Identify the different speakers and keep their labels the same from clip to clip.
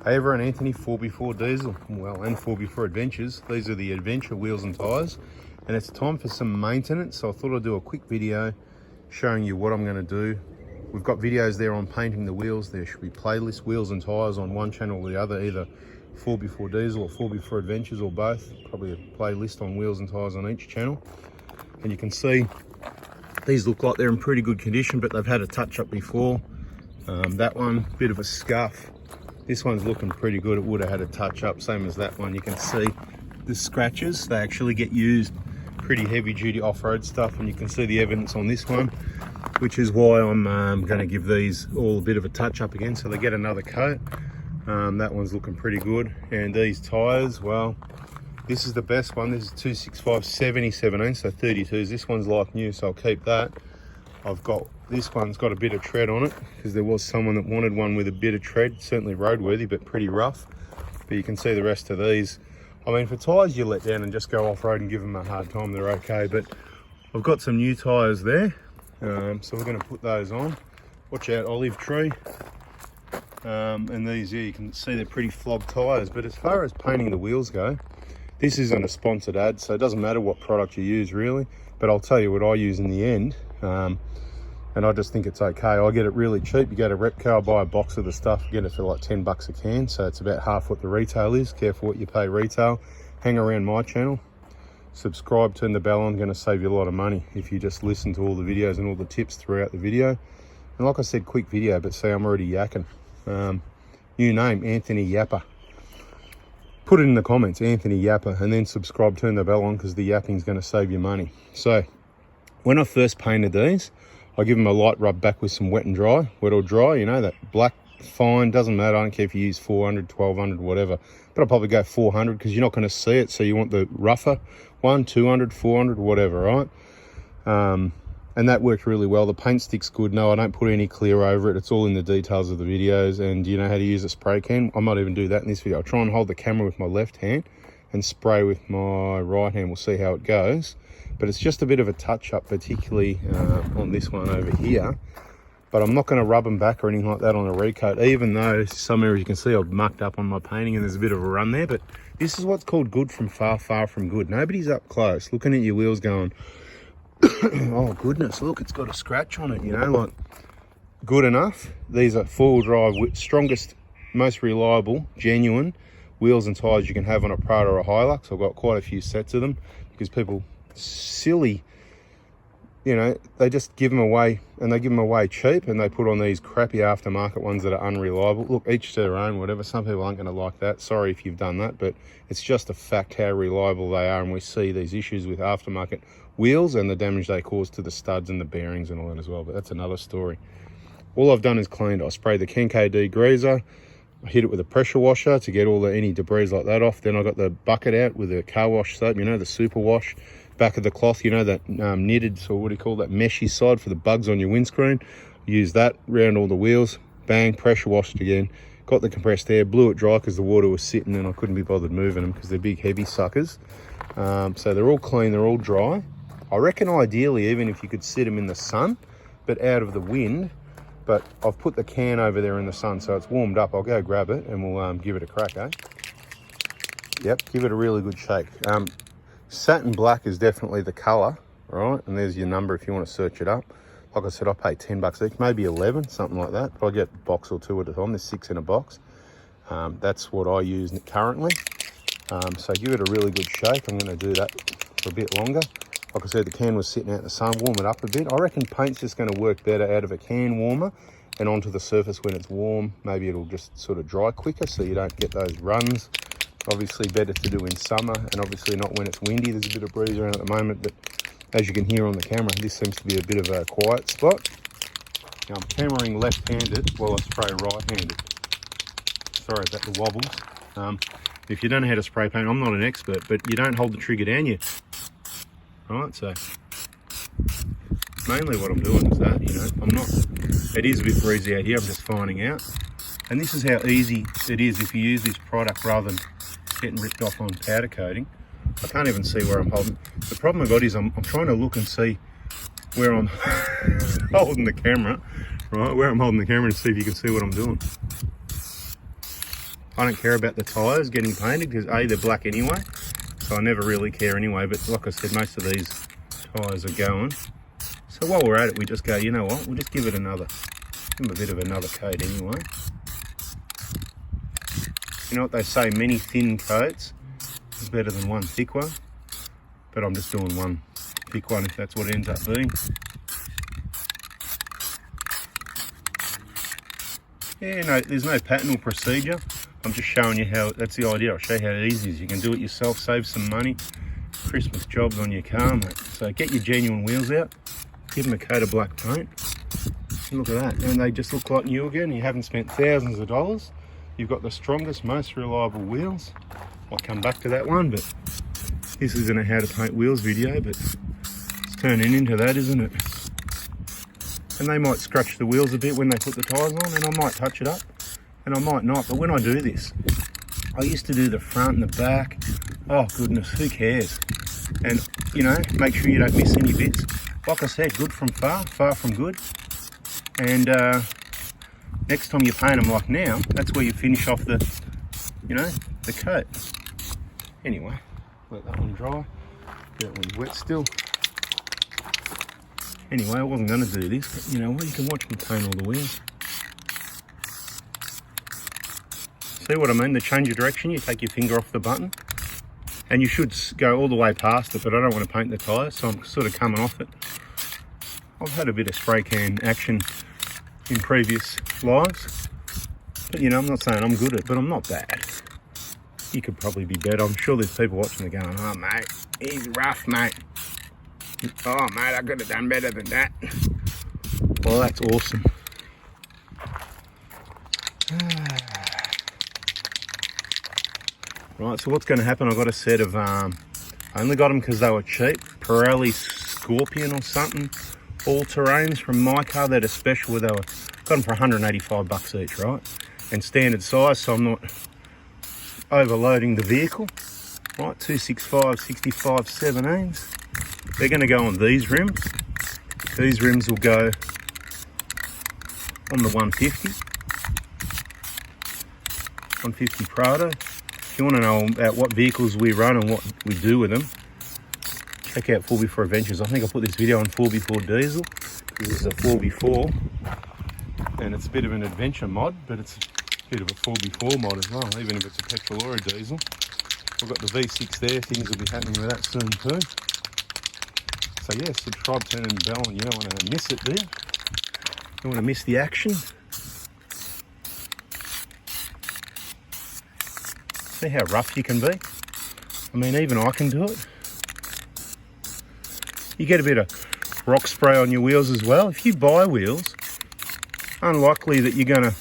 Speaker 1: Hey everyone, Anthony, 4x4 Diesel, well, and 4x4 Adventures. These are the adventure wheels and tyres, and it's time for some maintenance. So I thought I'd do a quick video showing you what I'm going to do. We've got videos there on painting the wheels. There should be playlist wheels and tyres on one channel or the other, either 4x4 Diesel or 4x4 Adventures or both. Probably a playlist on wheels and tyres on each channel. And you can see these look like they're in pretty good condition, but they've had a touch up before. That one, bit of a scuff. This one's looking pretty good. It would have had a touch up, same as that one. You can see the scratches. They actually get used pretty heavy duty off-road stuff, and you can see the evidence on this one, which is why I'm going to give these all a bit of a touch up again, so they get another coat. That one's looking pretty good. And these tyres, well, this is the best one. This is 265 70/17, so 32s. This one's like new, so I'll keep that. I've got, this one's got a bit of tread on it because there was someone that wanted one with a bit of tread, certainly roadworthy, but pretty rough. But you can see the rest of these. I mean, for tyres you let down and just go off-road and give them a hard time, they're okay. But I've got some new tyres there, so we're going to put those on. Watch out, olive tree. And these, yeah, you can see they're pretty flogged tyres. But as far as painting the wheels go, this isn't a sponsored ad, so it doesn't matter what product you use really. But I'll tell you what I use in the end. And I just think it's okay. I get it really cheap. You go to RECOAT, buy a box of the stuff, get it for like 10 bucks a can. So it's about half what the retail is. Careful what you pay retail. Hang around my channel. Subscribe, turn the bell on. Going to save you a lot of money if you just listen to all the videos and all the tips throughout the video. And like I said, quick video, but see, I'm already yakking. New name, Anthony Yapper. Put it in the comments, Anthony Yapper, and then subscribe, turn the bell on, because the yapping is going to save you money. So when I first painted these, I give them a light rub back with some wet and dry, wet or dry, you know, that black, fine, doesn't matter. I don't care if you use 400, 1200, whatever, but I'll probably go 400 because you're not going to see it. So you want the rougher one, 200, 400, whatever, right? And that worked really well. The paint sticks good. No, I don't put any clear over it. It's all in the details of the videos. And you know how to use a spray can. I might even do that in this video. I'll try and hold the camera with my left hand and spray with my right hand. We'll see how it goes. But it's just a bit of a touch up, particularly on this one over here. But I'm not going to rub them back or anything like that on a recoat, even though some areas you can see I've mucked up on my painting and there's a bit of a run there. But this is what's called good from far, far from good. Nobody's up close looking at your wheels going, oh goodness, look, it's got a scratch on it, you know, like good enough. These are four-wheel drive, strongest, most reliable, genuine wheels and tyres you can have on a Prado or a Hilux. I've got quite a few sets of them because people, silly, you know, they just give them away, and they give them away cheap, and they put on these crappy aftermarket ones that are unreliable. Look, each to their own, whatever. Some people aren't going to like that. Sorry if you've done that, but it's just a fact how reliable they are, and we see these issues with aftermarket wheels and the damage they cause to the studs and the bearings and all that as well, but that's another story. All I've done is cleaned. I sprayed the Kenko degreaser. I hit it with a pressure washer to get all any debris like that off. Then I got the bucket out with a car wash soap, you know, the super wash. Back of the cloth, you know, that knitted, so what do you call that, meshy side for the bugs on your windscreen. Use that around all the wheels. Bang, pressure washed again. Got the compressed air, blew it dry because the water was sitting and I couldn't be bothered moving them because they're big, heavy suckers. So they're all clean, they're all dry. I reckon ideally, even if you could sit them in the sun, but out of the wind. But I've put the can over there in the sun, so it's warmed up. I'll go grab it and we'll give it a crack, eh? Yep, give it a really good shake. Satin black is definitely the colour, right? And there's your number if you want to search it up. Like I said, I pay 10 bucks each, maybe 11, something like that. But I get a box or two at a time. There's 6 in a box. That's what I use currently. So give it a really good shake. I'm going to do that for a bit longer. Like I said, the can was sitting out in the sun, warm it up a bit. I reckon paint's just going to work better out of a can warmer and onto the surface when it's warm. Maybe it'll just sort of dry quicker so you don't get those runs. Obviously better to do in summer, and obviously not when it's windy. There's a bit of breeze around at the moment, but as you can hear on the camera, this seems to be a bit of a quiet spot. Now I'm hammering left-handed while I spray right-handed. Sorry about the wobbles. If you don't know how to spray paint, I'm not an expert, but you don't hold the trigger down yet. Right, so mainly what I'm doing is that, you know, it is a bit breezy out here, I'm just finding out. And this is how easy it is if you use this product rather than getting ripped off on powder coating. I can't even see where I'm holding. The problem I've got is I'm trying to look and see where I'm holding the camera, right? Where I'm holding the camera and see if you can see what I'm doing. I don't care about the tyres getting painted because A, they're black anyway, so I never really care anyway. But like I said, most of these tyres are going. So while we're at it, we just go, you know what, we'll just give it a bit of another coat anyway. You know what they say, many thin coats is better than one thick one, but I'm just doing one thick one if that's what it ends up being. Yeah, no, there's no pattern or procedure. I'm just showing you how, that's the idea. I'll show you how easy it is. You can do it yourself, save some money. Christmas jobs on your car, mate. So get your genuine wheels out, give them a coat of black paint. And look at that, and they just look like new again. You haven't spent thousands of dollars. You've got the strongest, most reliable wheels. I'll come back to that one, but this isn't a how to paint wheels video, but it's turning into that, isn't it? And they might scratch the wheels a bit when they put the tyres on, and I might touch it up, and I might not. But when I do this, I used to do the front and the back. Oh goodness, who cares? And you know, make sure you don't miss any bits. Like I said, good from far, far from good. And next time you paint them like now, that's where you finish off the, you know, the coat. Anyway, let that one dry. That one's wet still. Anyway, I wasn't going to do this, but you know what, you can watch me paint all the wheels. See what I mean? To change your direction, you take your finger off the button, and you should go all the way past it, but I don't want to paint the tyres, so I'm sort of coming off it. I've had a bit of spray can action in previous lives, but you know, I'm not saying I'm good at it, but I'm not bad. You could probably be better. I'm sure there's people watching that going, oh mate, he's rough, mate. Oh mate, I could have done better than that. Well, that's awesome. Right, so what's going to happen, I've got a set of, I only got them because they were cheap, Pirelli Scorpion or something, all-terrains from my car that are special, they were, got them for 185 bucks each, right? And standard size, so I'm not overloading the vehicle, right? 265, 65, 17s. They're going to go on these rims. These rims will go on the 150. 150 Prado. If you want to know about what vehicles we run and what we do with them, check out 4x4 Adventures. I think I put this video on 4x4 diesel. This is a 4x4 and it's a bit of an adventure mod, but it's a bit of a 4x4 mod as well, even if it's a petrol or a diesel. We've got the V6 there, things will be happening with that soon too. So yeah, subscribe, turn on the bell, and you don't want to miss it, do you? You don't want to miss the action. See how rough you can be? I mean, even I can do it. You get a bit of rock spray on your wheels as well. If you buy wheels, unlikely that you're going to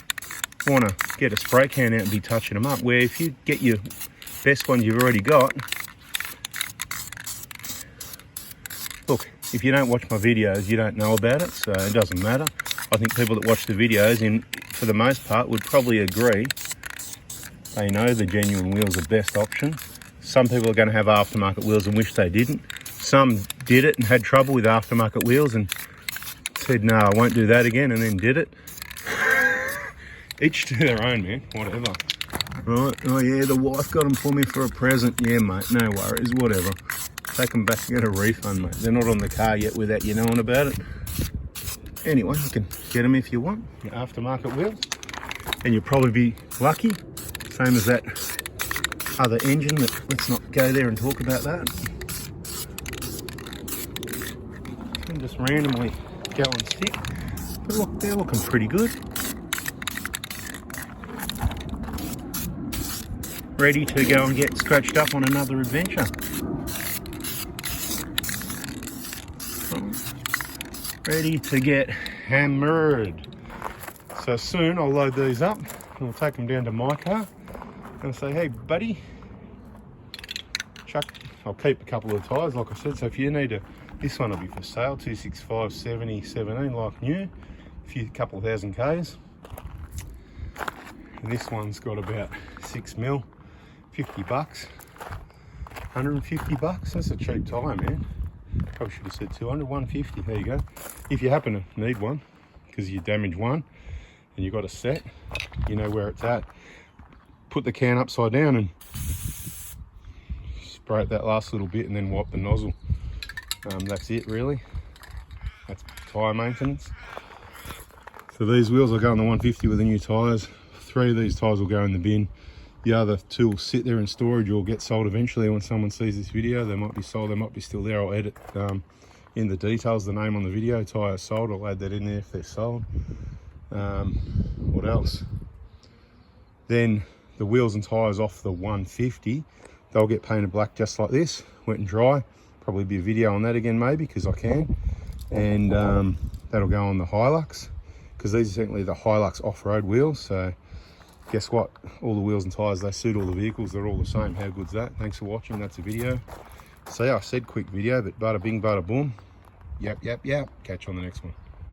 Speaker 1: want to get a spray can out and be touching them up, where if you get your best ones you've already got, look, if you don't watch my videos, you don't know about it, so it doesn't matter. I think people that watch the videos, for the most part, would probably agree. They know the genuine wheel's the best option. Some people are going to have aftermarket wheels and wish they didn't. Some did it and had trouble with aftermarket wheels and said, no, I won't do that again, and then did it. Each to their own, man, whatever. Right, oh yeah, the wife got them for me for a present. Yeah, mate, no worries, whatever. Take them back and get a refund, mate. They're not on the car yet without you knowing about it. Anyway, you can get them if you want, your aftermarket wheels. And you'll probably be lucky, same as that other engine, but let's not go there and talk about that. And just randomly go on stick. But look, they're looking pretty good. Ready to go and get scratched up on another adventure. Ready to get hammered. So soon I'll load these up and I'll take them down to my car and say, hey buddy, chuck. I'll keep a couple of tyres like I said, so if you need this one will be for sale, 265 70 17 like new, a couple of thousand Ks. And this one's got about 6 mil, 50 bucks, 150 bucks. That's a cheap tyre, man. Probably should have said 200, 150. There you go. If you happen to need one because you damaged one and you got a set, you know where it's at. put the can upside down and spray it that last little bit and then wipe the nozzle. That's it really. That's tyre maintenance. So these wheels will go on the 150 with the new tyres. 3 of these tyres will go in the bin. The other 2 will sit there in storage or get sold eventually when someone sees this video. They might be sold, they might be still there. I'll edit in the details the name on the video, tyres sold. I'll add that in there if they're sold. What else? Then the wheels and tyres off the 150, they'll get painted black just like this, wet and dry. Probably be a video on that again maybe, because I can. And that'll go on the Hilux, because these are technically the Hilux off-road wheels. So guess what? All the wheels and tyres, they suit all the vehicles. They're all the same. How good's that? Thanks for watching. That's a video. So yeah, I said quick video, but bada bing, bada boom. Yep. Catch you on the next one.